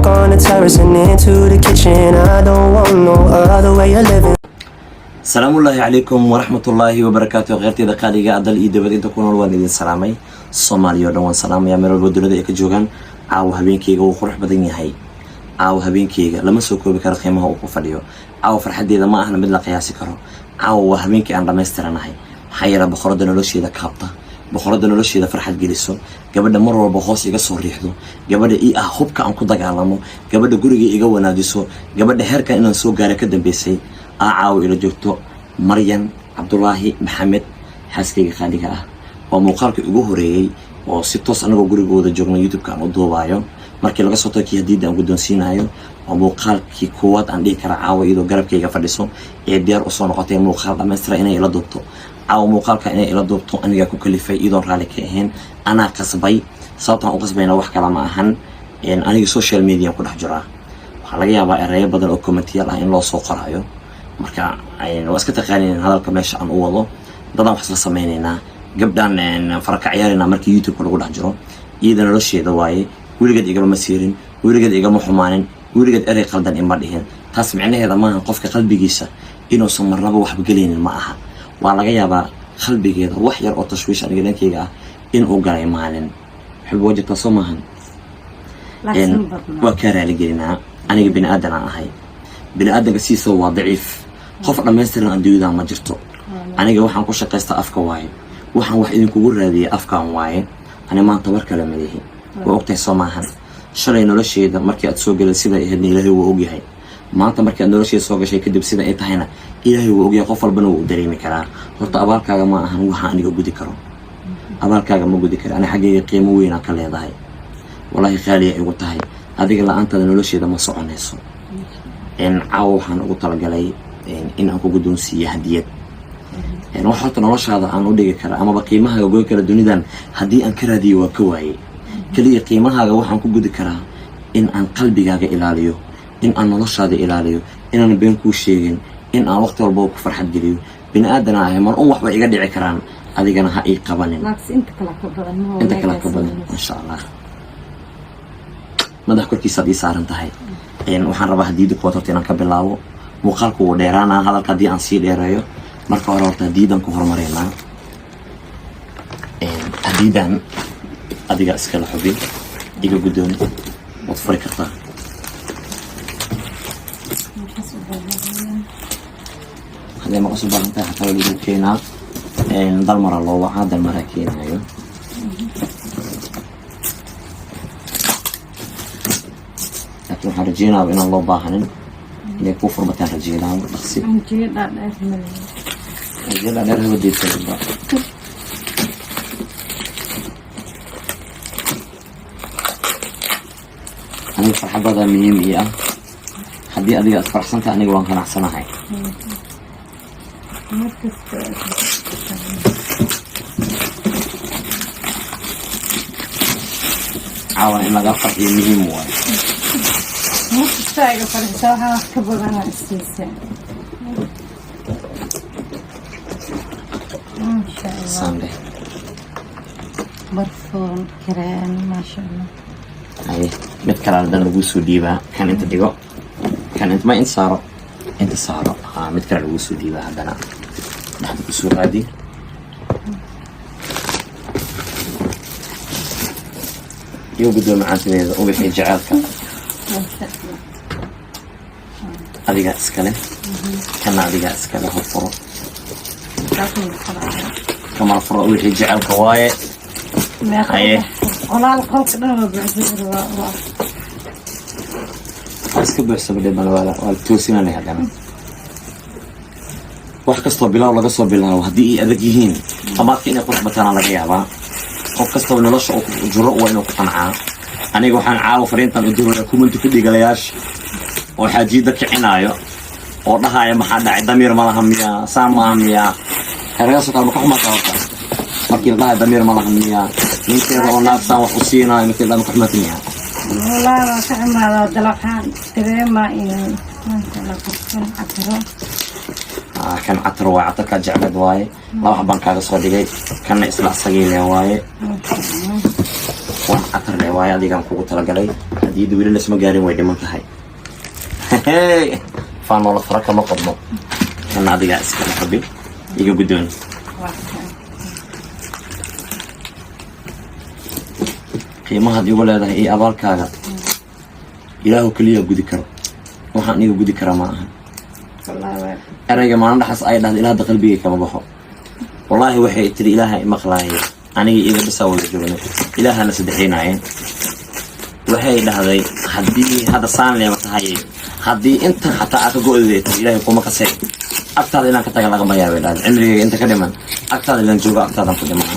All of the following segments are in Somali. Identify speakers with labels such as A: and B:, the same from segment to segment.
A: on the terrace and into the kitchen. I don't want no other way of living.
B: salaamullaahi calaykum waraxmatullaahi wabarakaatu. kheyrtayda qaaliga dal iyo dibad inta ku nool waan idin salaamay. Soomaaliya oo dhan waan salaamayaa, meel walba dunida ay ka joogaan. caawa habeenkayga wuu qurux badan yahay. caawa habeenkayga lama soo koobi karo qiimaha uu ku fadhiyo. caawa farxadeeda ma ahna mid la qiyaasi karo. caawa waa habeenkii aan dhammaystiranahay. maxaa yeelay boqorada nolosheeda kaabta, boqorada nolosheeda farxad geliso, gabadha mar walba hoos iga soo riixdo, gabadha ii ah hubka aan ku dagaalamo, gabadha guriga iga wanaajiso, gabadha heerkan inaan soo gaara ka dambeysay. caawa ila joogto Maryan Cabdulaahi Maxamed, xaaskayga qaaliga ah. waa muuqaalka ugu horeeyay oo si toos anagoo gurigooda joogno YouTube-ka aan u duubayo. markii laga soo tagay hadiida aan guddoonsiinayo waa muuqaalkii koowaad aan dhihi kara caawa iyadoo garabkayga fadhiso ee diyaar u soo noqotay muuqaal dhammaystira inay ila duubto. caawa muuqaalka inay ila duubto anigaa ku kalifay iyadoon raalli ka ahayn. anaa qasbay, sababtaan u qasbayna wax kala ma ahan, aniga social media ku dhex jiraa. waxaa laga yaabaa ereyo badan oo commentiyal ah in loo soo qorayo, marka waa iska taqaaneen hadalka meesha aan u wado. dadaan wax isla sameynaynaa, gabdhaan faraka ciyaarina markii YouTube-ka lagu dhex jiro. iyada nolosheeda waaye, weligeed igama masiirin, weligeed igama xumaanin, weligeed erey qaldan ima dhihin. taas micnaheeda maaha qofka qalbigiisa inuusan marnaba waxba gelaynin ma aha. waa laga yaabaa qalbigeeda wax yar oo tashwiish aniga dhankayga ah inuu galay maalin. xub wajirtaa soo maahan. waa kaa raaligelinaa, aniga bini aadan aan ahay. bini aadanka siisa waa daciif, qof dhammaystiran adduunyada ma jirto. aniga waxaan ku shaqaystaa afka waaye, waxaan wax idinkugu raadiyay afkaan waaye. ani maanta war kale malihi, waa ogtahay soo maahan. shalay nolosheeda markii aad soo galay sida ahaydna ilaahay wuu ogyahay. maanta markii aad nolosheeda soo gashay kadib sida ay tahayna ilaahay wuu ogyahay. qof walbana wuu dareemi karaa. horta abaalkaaga ma ahan waxa aniga gudi karo, abaalkaaga ma gudi karo. ani xaggayga qiimo weynaan ka leedahay, wallaahi qaaliya igu tahay. adiga la-aantaada nolosheeda ma soconayso. caawa waxaan ugu talagalay in aan ku guddoonsiiyo hadiyad. wax horta noloshaada aan u dhigi kara amaba qiimahaaga goy kara dunidan haddii aan ka raadiyo waa ka waayey. keliya qiimahaaga waxaan ku gudi karaa in aan qalbigaaga ilaaliyo, in aan noloshaada ilaaliyo, inaan been kuu sheegin, in aan waqti walba ku farxad geliyo. bini aadana ahay, mar un waxba iga dhici karaan, adigana ha ii qabanin. inta kale ka badan insha allah. madax korkiisaad ii saaran tahay. waxaan rabaa hadiyada kuwaad horta inaan ka bilaabo. muuqaalku wuu dheeraanaa, hadalka haddii aan sii dheereeyo. marka hore horta hadiidan ku horumareynaa. hadiidan adiga iskala xubin, iga guddoon, waad furi kartaa. hadday maqas u baahan tahay xataa waa lagu keenaa. dalmara loo wacaa, dalmaraa keenayo. laakiin waxaan rajeynaaba inaan loo baahanin, inay kuu furmataan rajeynaayo dhaqsi. Jela dheer habadeedka aniga farxadada muhiim ii ah. haddii adiga aad faraxsanta aniga waan qanacsanahay. caawan in laga farxiyo muhiim waayo. Sunday.
C: برفون كريم ما شاء الله.
B: هاي متكرر ده الوسو ديبا كان انت ديجو كان انت ما انت صاروا انت صاروا متكرر الوسو ديبا عندنا نحن الوسو غادي يو بدون معاتني او بحي جعالك اديقا اسكالي كان اديقا اسكالي هو فرو كما فرق وحي جعل كواي. هاي
C: والله الخلق ده بعزيز
B: اسك بحسب لي بالولا والتوسينا لي هذا. wax kastoo bilow laga soo bilaabo haddii ay adag yihiin amaadka inay qurux bataan laga yaabaa. qof kastoo nolosha uu jiro waa inuu ku qancaa. aniga waxaan caawa fariintan u diray kumanti ku dhigalayaasha oo xajiida kicinaayo oo dhahaya maxaa dhacay damiir ma laha miya saama miya هرجع كلام كحمة كارتا ماكين لا دمير ملاحمية يمكن لو ناس سام وحسينا يمكن لا كحمتنيها
C: والله ما فهم هذا دلحان ترى ما إيه ما شاء الله
B: كان عطر وعطك جعبد واي ما حبان كذا صديقي كان إصلاح صغير واي wax atar leh waayo adigaan kugu talagalay hadiyada weli lasma gaarin way dhiman tahay faanoola fara kama qodno kana adigaa iskale xubbi iga guddoon qiimahaad igu leedahay iyo abaalkaaga ilaahu keliya gudi karo waxaan iga gudi karaa ma aha erayga maalin dhaxas ay dhahda ilaa hadda qalbigay kama baxo wallaahi waxay tiri ilaaha imaqlaayeen aniga iga basaa wada joognay ilaahana saddexaynaayeen waxay dhahday haddii hadda saan leema tahay haddii intan xataa aa ka go-day tahay ilaahay kuma kasay agtaada inaan ka taga lagama yaabay dhahday cimrigayga inta ka dhiman agtaada ilaan joogo agtaadan ku dhimaa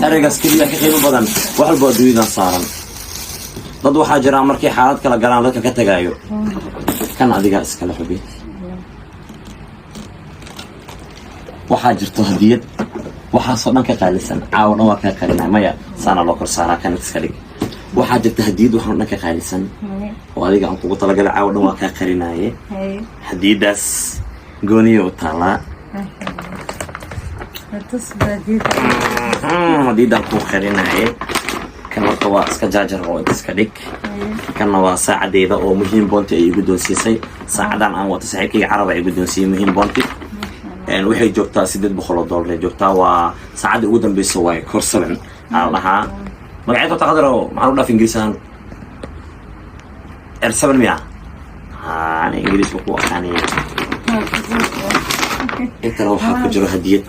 B: eraygaas keliya ka qiimo badan wax walba adduunyadan saaran dad waxaa jiraa markay xaalad kala galaan dadka ka tagaayo kan adigaa iskale xubi waxaa jirto hadiyad waxaasoo dhan ka qaalisan caawo dhan waa kaa qalinaa maya saana loo kor saaraa kan iska dhig waxaa jirta hadiyad waxaan dhan ka qaalisan oo adiga aan kugu talagalay caawo dhan waa kaa qalinaaye hadiyadaas gooniya u taalaa hadiyadaan kuu qalinaaye kan marka waa iska jaajar oo inta iska dhig kanna waa saacadeeda oo muhiim boonti ay igu doonsiisay saacadan aan wato saaxiibkayga carab ay igu doonsiiyey muhiim boonti waxay joogtaa $800 ay joogtaa waa saacadii ugu dambeysa waaye kor 7 aan lahaa magaceed oo taqdaro maxaan u dhaaf ingiriisaan R7 miya ani ingiriisku ku aqaanay intana waxaa ku jiro hadiyad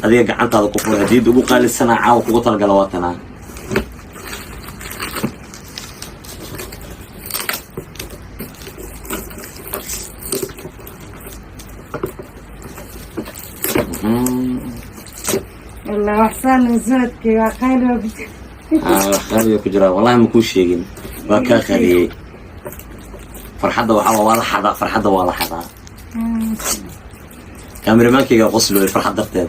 B: adiga gacantaada ku furo hadiyad ugu qaalisanaa caawa kugu talagala waatanaa
C: والله وحسان زودك وقال
B: خالي كجرا والله ما كل شيء ما كان خالي فرحة وحلا ولا حدا فرحة ولا حدا كاميرا مان كي غسلوا الفرحة درتها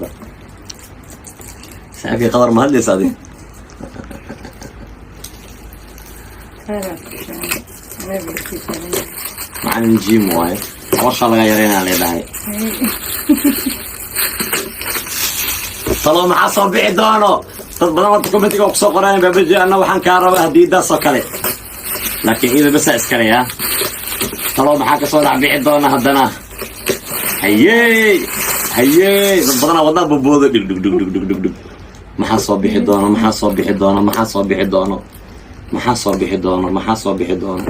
B: سافي قدر مهندس هذه مع الجيم واي ما شاء الله غيرنا عليه ده طلعوا مع صبيع دانو تضبط كومنتيga ku soo qoraan baabaji anna waxaan ka rabaa hadiidaas oo kale laakiin ida bas iskariya طلعوا maxaa ka soo dhacbici doona hadana hayee badana wada boboodo dhig maxaa soo bixi doona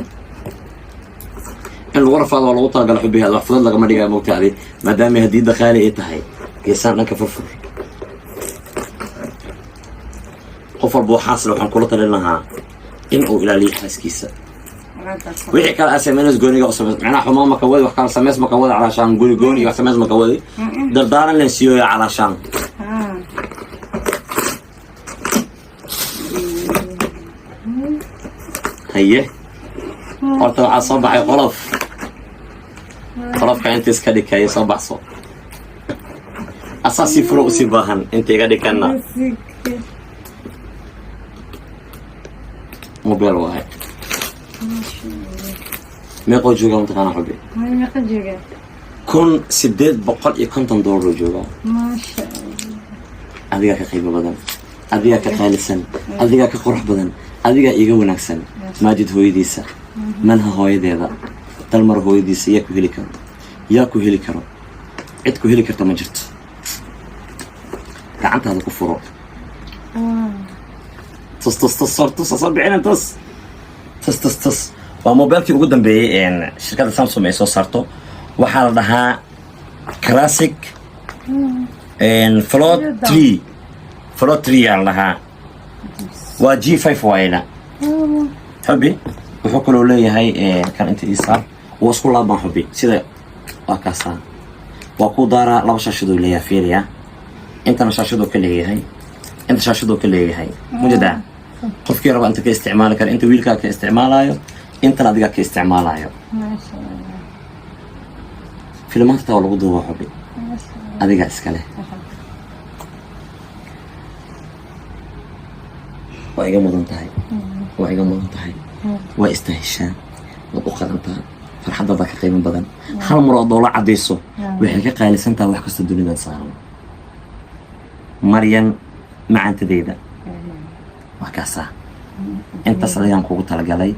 B: in lagu rafaado waa lagu talagalay xubbihaada wax fudud lagama dhigayo moogtaadi maadaama hadiida qaali ay tahay geesaan dhanka furfur qof walba waxaas waxaan kula talin lahaa in uu ilaaliyo xaaskiisa wixii kale SMS gooniga oo sameys macnaha xumaan ma ka wadi wax kale sameys ma ka wadi calaashaan gooni wax sameys ma ka wadi dardaaran leen siiyo ya calaashaan haye horta waxaa soo baxay qolofka inta iska dhigaya soo baxso asaasi furo usii baahan inta iga dhigana موبايل واحد meeqoo joogaa mataqaana xubbi
C: meeqa joogaa
B: $850 joogaa
C: maasha Allah
B: adigaa ka qiimo badan adigaa ka qaalisan adigaa ka qurux badan adigaa iga wanaagsan maajid hooyadiisa manha hooyadeeda dalmar hooyadiisa yaa ku heli karo cid ku heli karta ma jirto gacantaada ku furo تص waa mobilkii ugu dambeeyay shirkadda Samsung ay soo saarto waxaa la dhahaa Classic Float 3 yaa la dhahaa waa G5 waayna xubbi wuxuu kaloo leeyahay kan inta isaar oo isku laaban xubbi sida waa kaasa waa ku daara laba shaashadoo leeyahay fiiriya intana shaashadoo ka leeyahay inta shaashadoo ka leeyahay mujada qofkii raba inta ka isticmaali kara inta wiilka ka isticmaalayo inta adiga ka isticmaalayo
C: ma sha Allah
B: filmaanta lagu duubo xubbi adiga iska leh waa iga mudan tahay waa istahishaan waa u qalantaa farxadda ka qiimo badan hal mar oo doola cadeyso waxay ka qaalisan tahay wax kasta dunida saaran Maryan macantadeeda وكاسا intaas ayaan kugu talagalay